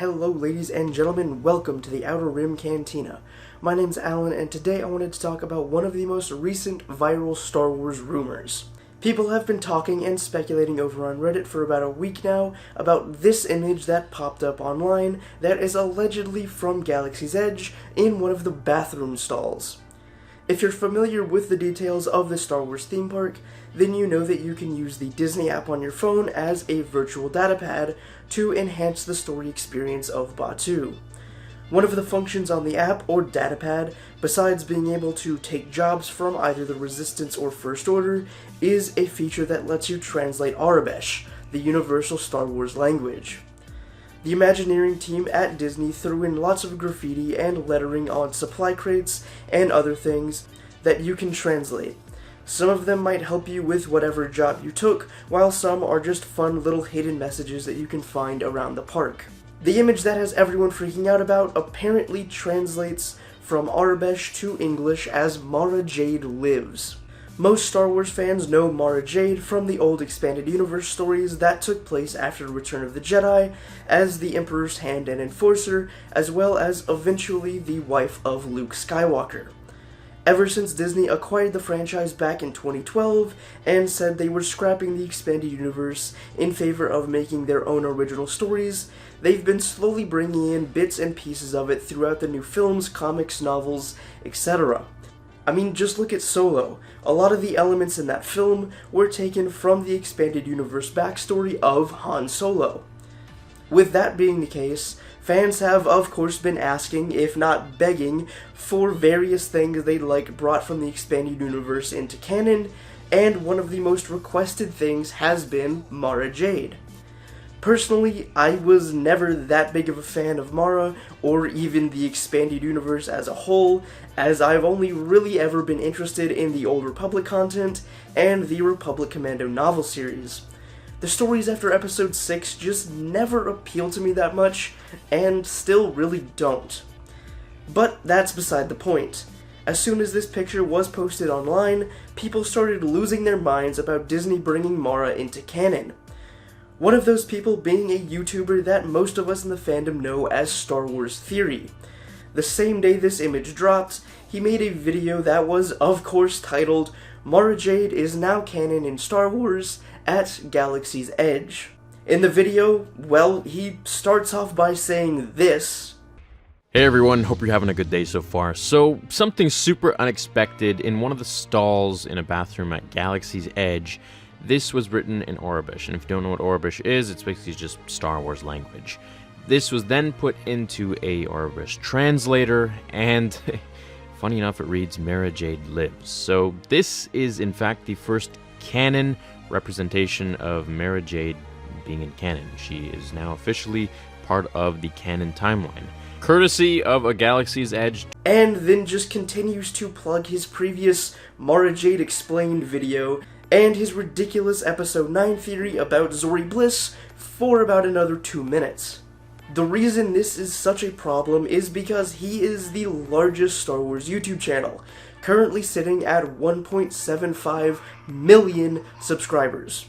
Hello ladies and gentlemen, welcome to the Outer Rim Cantina. My name's Alan, and today I wanted to talk about one of the most recent viral Star Wars rumors. People have been talking and speculating over on Reddit for about a week now about this image that popped up online that is allegedly from Galaxy's Edge in one of the bathroom stalls. If you're familiar with the details of the Star Wars theme park, then you know that you can use the Disney app on your phone as a virtual datapad to enhance the story experience of Batuu. One of the functions on the app, or datapad, besides being able to take jobs from either the Resistance or First Order, is a feature that lets you translate Aurebesh, the universal Star Wars language. The Imagineering team at Disney threw in lots of graffiti and lettering on supply crates and other things that you can translate. Some of them might help you with whatever job you took, while some are just fun little hidden messages that you can find around the park. The image that has everyone freaking out about apparently translates from Aurebesh to English as Mara Jade lives. Most Star Wars fans know Mara Jade from the old Expanded Universe stories that took place after Return of the Jedi as the Emperor's Hand and Enforcer, as well as eventually the wife of Luke Skywalker. Ever since Disney acquired the franchise back in 2012 and said they were scrapping the Expanded Universe in favor of making their own original stories, they've been slowly bringing in bits and pieces of it throughout the new films, comics, novels, etc. I mean, just look at Solo. A lot of the elements in that film were taken from the Expanded Universe backstory of Han Solo. With that being the case, fans have of course been asking, if not begging, for various things they'd like brought from the Expanded Universe into canon, and one of the most requested things has been Mara Jade. Personally, I was never that big of a fan of Mara, or even the Expanded Universe as a whole, as I've only really ever been interested in the Old Republic content and the Republic Commando novel series. The stories after Episode 6 just never appealed to me that much, and still really don't. But that's beside the point. As soon as this picture was posted online, people started losing their minds about Disney bringing Mara into canon. One of those people being a YouTuber that most of us in the fandom know as Star Wars Theory. The same day this image dropped, he made a video that was, of course, titled, "Mara Jade is now canon in Star Wars at Galaxy's Edge." In the video, well, he starts off by saying this. Hey everyone, hope you're having a good day so far. So, something super unexpected in one of the stalls in a bathroom at Galaxy's Edge. This was written in Aurebesh, and if you don't know what Aurebesh is, it's basically just Star Wars language. This was then put into a Aurebesh translator, and funny enough, it reads, Mara Jade lives. So this is in fact the first canon representation of Mara Jade being in canon. She is now officially part of the canon timeline, courtesy of a Galaxy's Edge. And then just continues to plug his previous Mara Jade Explained video and his ridiculous Episode 9 theory about Zori Bliss for about another 2 minutes. The reason this is such a problem is because he is the largest Star Wars YouTube channel, currently sitting at 1.75 million subscribers.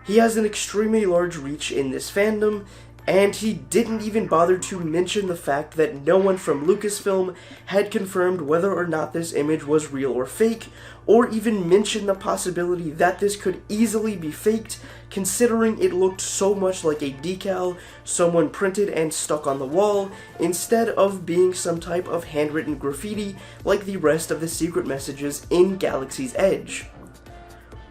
He has an extremely large reach in this fandom, and he didn't even bother to mention the fact that no one from Lucasfilm had confirmed whether or not this image was real or fake, or even mention the possibility that this could easily be faked, considering it looked so much like a decal someone printed and stuck on the wall, instead of being some type of handwritten graffiti like the rest of the secret messages in Galaxy's Edge.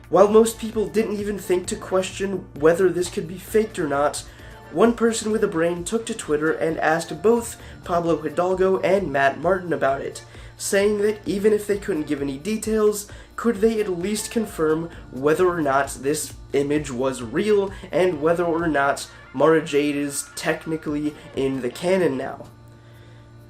While most people didn't even think to question whether this could be faked or not, one person with a brain took to Twitter and asked both Pablo Hidalgo and Matt Martin about it, saying that even if they couldn't give any details, could they at least confirm whether or not this image was real and whether or not Mara Jade is technically in the canon now.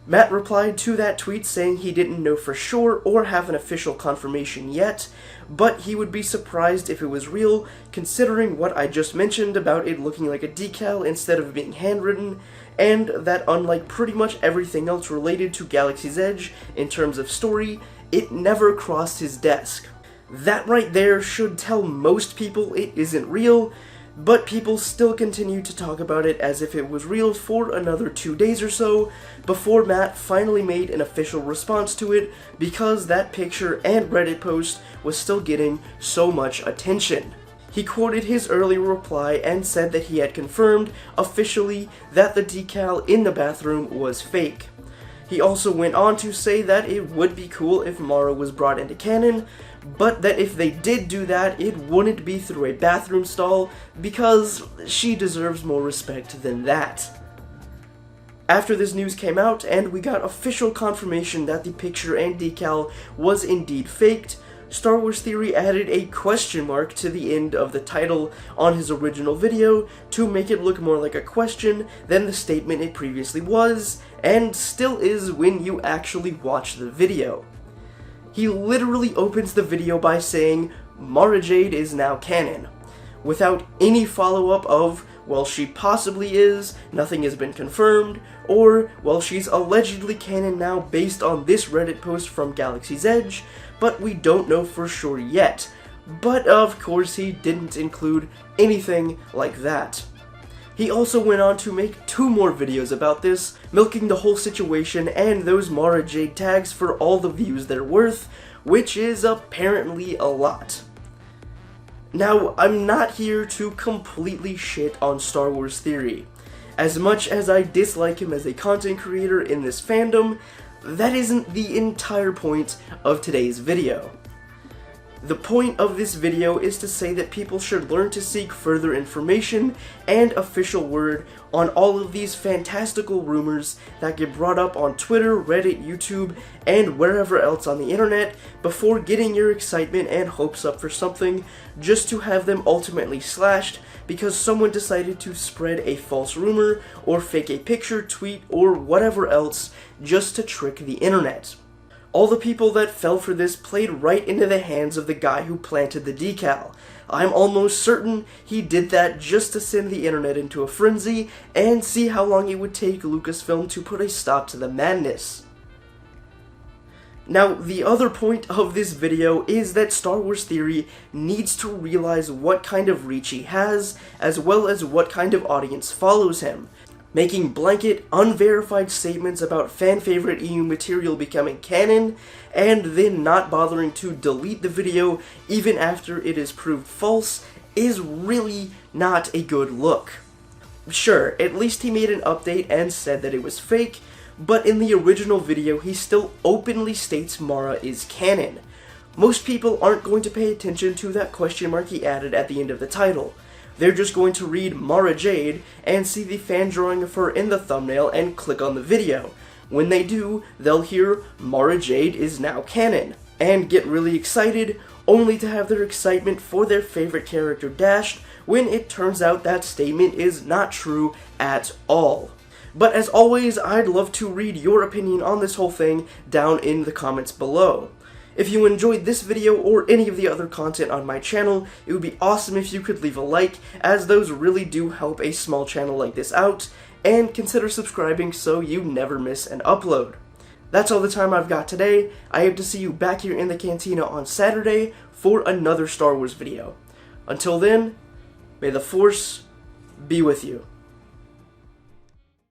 Matt replied to that tweet saying he didn't know for sure or have an official confirmation yet, but he would be surprised if it was real, considering what I just mentioned about it looking like a decal instead of being handwritten, and that unlike pretty much everything else related to Galaxy's Edge in terms of story, it never crossed his desk. That right there should tell most people it isn't real, but people still continued to talk about it as if it was real for another 2 days or so, before Matt finally made an official response to it because that picture and Reddit post was still getting so much attention. He quoted his earlier reply and said that he had confirmed, officially, that the decal in the bathroom was fake. He also went on to say that it would be cool if Mara was brought into Canon, but that if they did do that, it wouldn't be through a bathroom stall, because she deserves more respect than that. After this news came out, and we got official confirmation that the picture and decal was indeed faked, Star Wars Theory added a question mark to the end of the title on his original video to make it look more like a question than the statement it previously was, and still is when you actually watch the video. He literally opens the video by saying, "Mara Jade is now canon," without any follow-up of, "Well, she possibly is, nothing has been confirmed," or, "Well, she's allegedly canon now based on this Reddit post from Galaxy's Edge, but we don't know for sure yet." But of course he didn't include anything like that. He also went on to make 2 more videos about this, milking the whole situation and those Mara Jade tags for all the views they're worth, which is apparently a lot. Now, I'm not here to completely shit on Star Wars Theory. As much as I dislike him as a content creator in this fandom, that isn't the entire point of today's video. The point of this video is to say that people should learn to seek further information and official word on all of these fantastical rumors that get brought up on Twitter, Reddit, YouTube, and wherever else on the internet before getting your excitement and hopes up for something just to have them ultimately slashed because someone decided to spread a false rumor or fake a picture, tweet, or whatever else just to trick the internet. All the people that fell for this played right into the hands of the guy who planted the decal. I'm almost certain he did that just to send the internet into a frenzy and see how long it would take Lucasfilm to put a stop to the madness. Now, the other point of this video is that Star Wars Theory needs to realize what kind of reach he has, as well as what kind of audience follows him. Making blanket, unverified statements about fan-favorite EU material becoming canon, and then not bothering to delete the video even after it is proved false, is really not a good look. Sure, at least he made an update and said that it was fake, but in the original video he still openly states Mara is canon. Most people aren't going to pay attention to that question mark he added at the end of the title. They're just going to read Mara Jade and see the fan drawing of her in the thumbnail and click on the video. When they do, they'll hear Mara Jade is now canon, and get really excited, only to have their excitement for their favorite character dashed when it turns out that statement is not true at all. But as always, I'd love to read your opinion on this whole thing down in the comments below. If you enjoyed this video or any of the other content on my channel, it would be awesome if you could leave a like, as those really do help a small channel like this out, and consider subscribing so you never miss an upload. That's all the time I've got today. I hope to see you back here in the cantina on Saturday for another Star Wars video. Until then, may the Force be with you.